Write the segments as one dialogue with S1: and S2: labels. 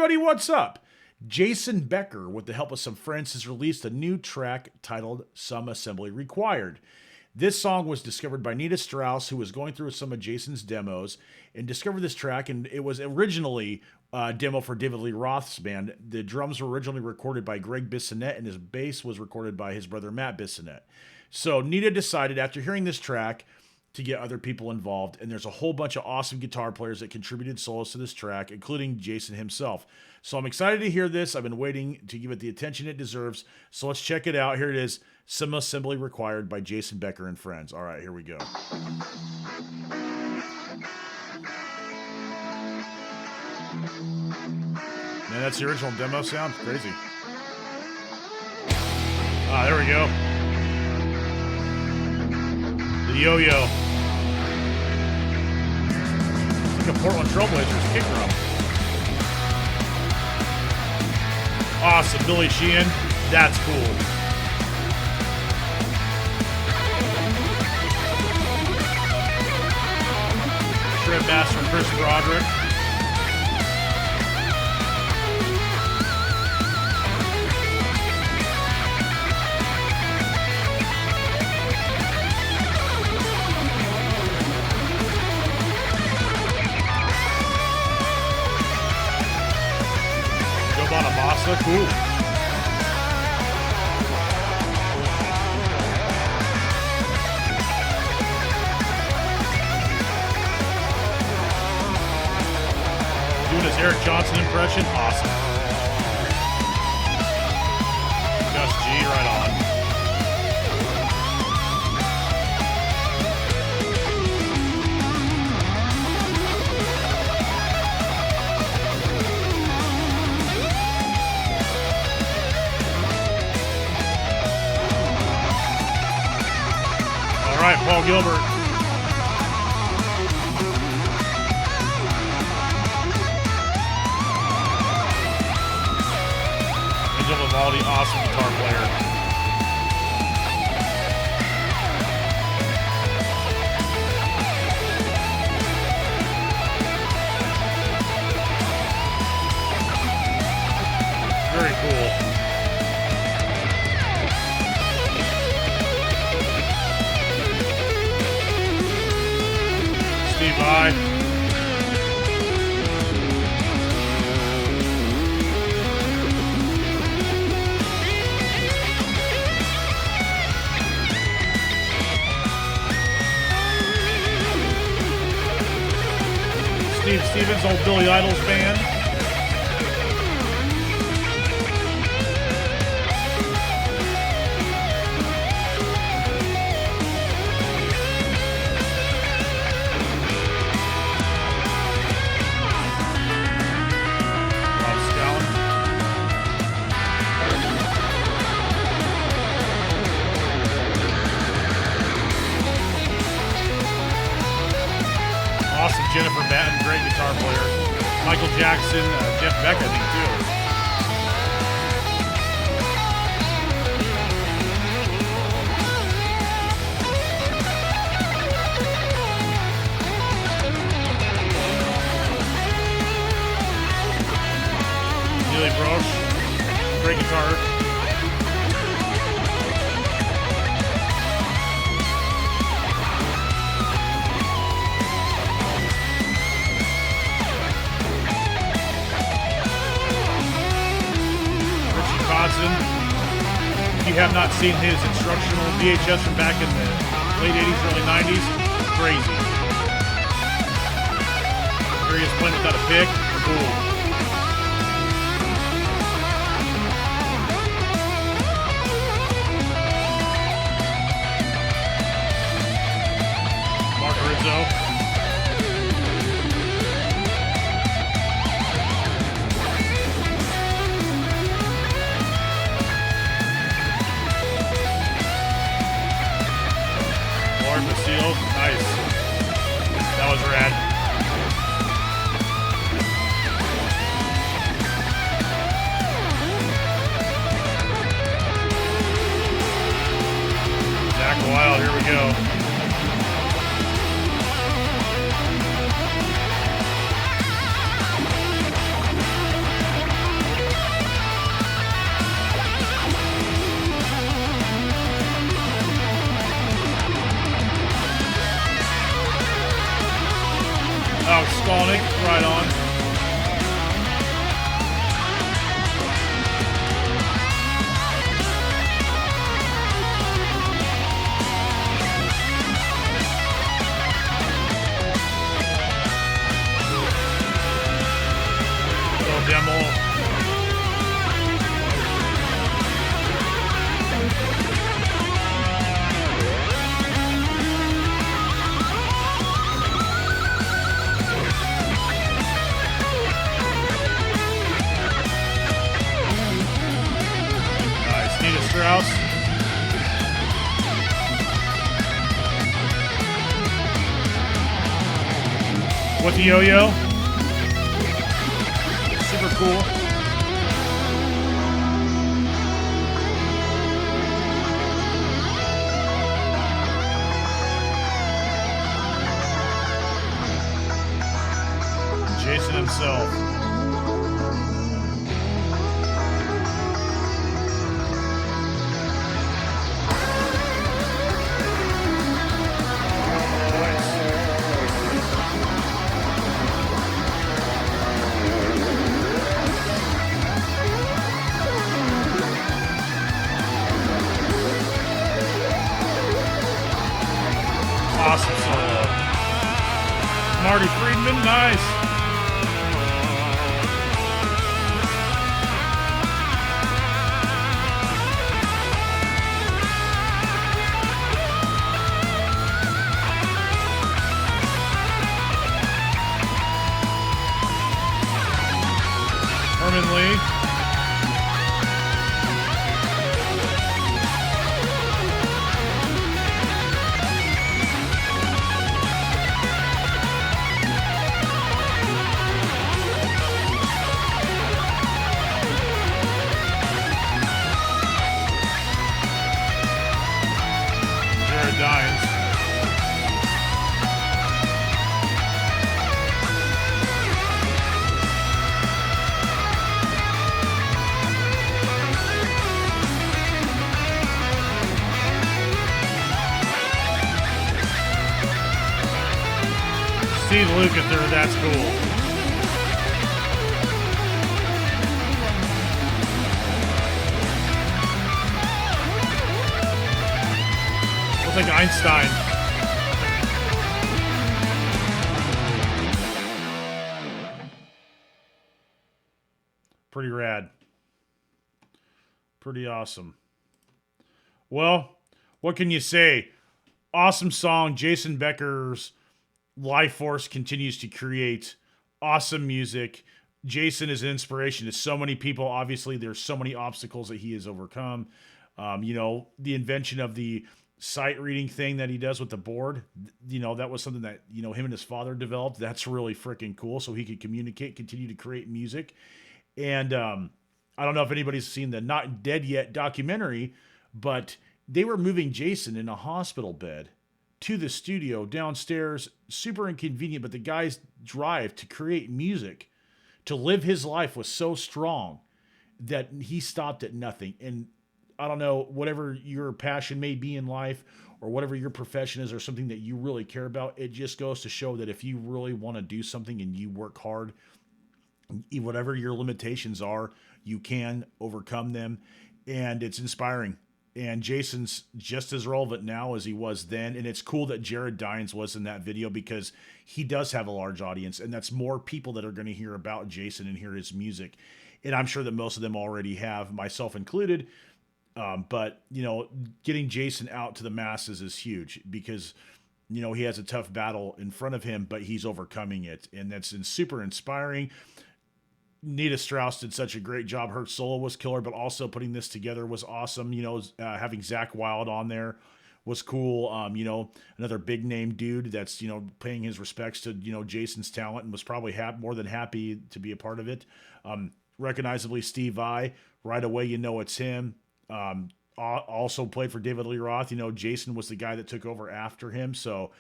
S1: everybody, what's up? Jason Becker, with the help of some friends, has released a new track titled Some Assembly Required. This song was discovered by Nita Strauss, who was going through some of Jason's demos and discovered this track, and it was originally a demo for David Lee Roth's band. The drums were originally recorded by Greg Bissonette, and his bass was recorded by his brother Matt Bissonette. So Nita decided, after hearing this track, to get other people involved, and there's a whole bunch of awesome guitar players that contributed solos to this track, including Jason himself. So I'm excited to hear this. I've been waiting to give it the attention it deserves. So let's check it out. Here it is, Some Assembly Required by Jason Becker and Friends. All right, here we go. Man, that's the original demo sound. Crazy. Ah, there we go. The yo-yo. It's like a Portland Trailblazers kick drum. Awesome, Billy Sheehan. That's cool. Shred bass from Chris Broderick. Massa, cool. Doing his Eric Johnson impression, awesome. Gus G, right on. All right, Paul Gilbert. Angel Vivaldi, awesome guitar player. Very cool. Bye. Steve Stevens, old Billy Idol's band. Awesome Jennifer Batten, great guitar player. Michael Jackson, Jeff Beck, I think, too. Neely Broche, great guitar. If you have not seen his instructional VHS from back in the late 80s, early 90s, crazy. Here he is playing without a pick, cool. Mark Rizzo. Nice. That was rad. Zach Wild, here we go. Sonic, right on. Little demo. Nita Strauss. With the yo-yo. Super cool. Jason himself. Awesome solo. Marty Friedman, nice. Herman Lee. Dines. Steve Lukather, that's cool. Like Einstein. Pretty rad. Pretty awesome. Well, what can you say? Awesome song. Jason Becker's life force continues to create awesome music. Jason is an inspiration to so many people. Obviously, there's so many obstacles that he has overcome. The invention of the sight reading thing that he does with the board, that was something that, him and his father developed. That's really freaking cool. So he could communicate, continue to create music. And I don't know if anybody's seen the Not Dead Yet documentary, but they were moving Jason in a hospital bed to the studio downstairs. Super inconvenient, but the guy's drive to create music, to live his life was so strong that he stopped at nothing. And I don't know, whatever your passion may be in life or whatever your profession is or something that you really care about, it just goes to show that if you really want to do something and you work hard, whatever your limitations are, you can overcome them. And it's inspiring. And Jason's just as relevant now as he was then. And it's cool that Jared Dines was in that video because he does have a large audience. And that's more people that are going to hear about Jason and hear his music. And I'm sure that most of them already have, myself included. But getting Jason out to the masses is huge because, he has a tough battle in front of him, but he's overcoming it. And that's super inspiring. Nita Strauss did such a great job. Her solo was killer, but also putting this together was awesome. Having Zach Wilde on there was cool. Another big name dude that's, paying his respects to, Jason's talent and was probably more than happy to be a part of it. Recognizably Steve Vai, right away, it's him. also played for David Lee Roth. Jason was the guy that took over after him. So,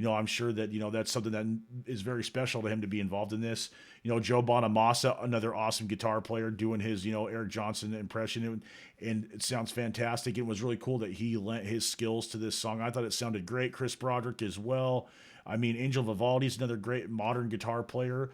S1: I'm sure that, that's something that is very special to him to be involved in this. Joe Bonamassa, another awesome guitar player, doing his, Eric Johnson impression. And it sounds fantastic. It was really cool that he lent his skills to this song. I thought it sounded great. Chris Broderick as well. I mean, Angel Vivaldi's another great modern guitar player.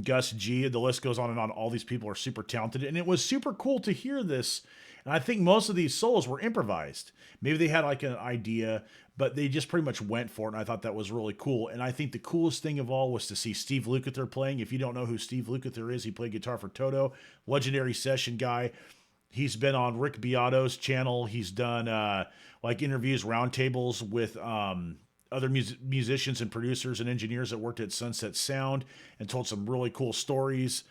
S1: Gus G, the list goes on and on. All these people are super talented. And it was super cool to hear this. And I think most of these solos were improvised. Maybe they had like an idea, but they just pretty much went for it. And I thought that was really cool. And I think the coolest thing of all was to see Steve Lukather playing. If you don't know who Steve Lukather is, he played guitar for Toto, legendary session guy. He's been on Rick Beato's channel. He's done like interviews, roundtables with other musicians and producers and engineers that worked at Sunset Sound, and told some really cool stories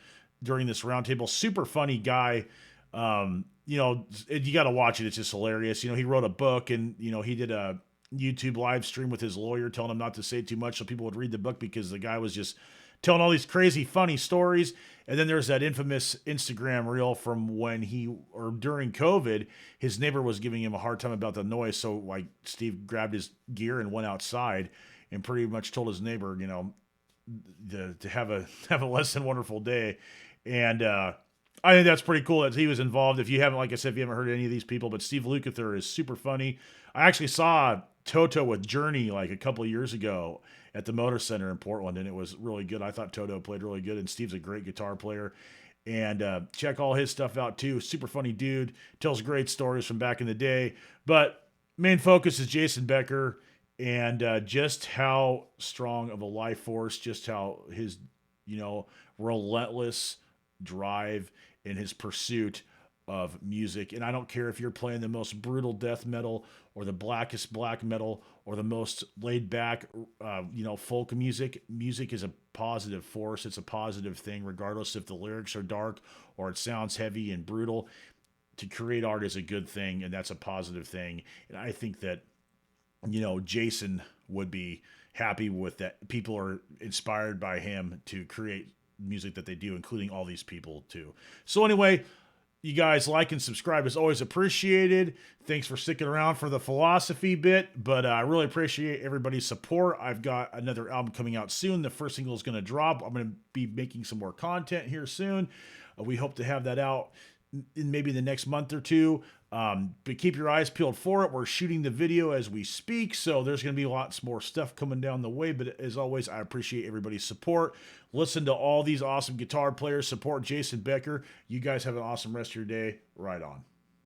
S1: during this roundtable. Super funny guy. You got to watch it. It's just hilarious. He wrote a book, and, he did a YouTube live stream with his lawyer telling him not to say too much so people would read the book, because the guy was just telling all these crazy, funny stories. And then there's that infamous Instagram reel from during COVID, his neighbor was giving him a hard time about the noise. So like Steve grabbed his gear and went outside and pretty much told his neighbor, to have a less than wonderful day. And, I think that's pretty cool that he was involved. If you haven't, like I said, if you haven't heard any of these people, but Steve Lukather is super funny. I actually saw Toto with Journey like a couple of years ago at the Motor Center in Portland, and it was really good. I thought Toto played really good, and Steve's a great guitar player. And check all his stuff out too. Super funny dude. Tells great stories from back in the day. But main focus is Jason Becker, and just how strong of a life force, just how his, relentless drive in his pursuit of music. And I don't care if you're playing the most brutal death metal or the blackest black metal or the most laid back, folk music. Music is a positive force. It's a positive thing, regardless if the lyrics are dark or it sounds heavy and brutal. To create art is a good thing, and that's a positive thing. And I think that, Jason would be happy with that. People are inspired by him to create music that they do, including all these people too. So anyway, you guys like and subscribe is always appreciated. Thanks for sticking around for the philosophy bit, but I really appreciate everybody's support. I've got another album coming out soon. The first single is going to drop. I'm going to be making some more content here soon. We hope to have that out in maybe the next month or two. But keep your eyes peeled for it. We're shooting the video as we speak, so there's going to be lots more stuff coming down the way. But as always, I appreciate everybody's support. Listen to all these awesome guitar players. Support Jason Becker. You guys have an awesome rest of your day. Right on.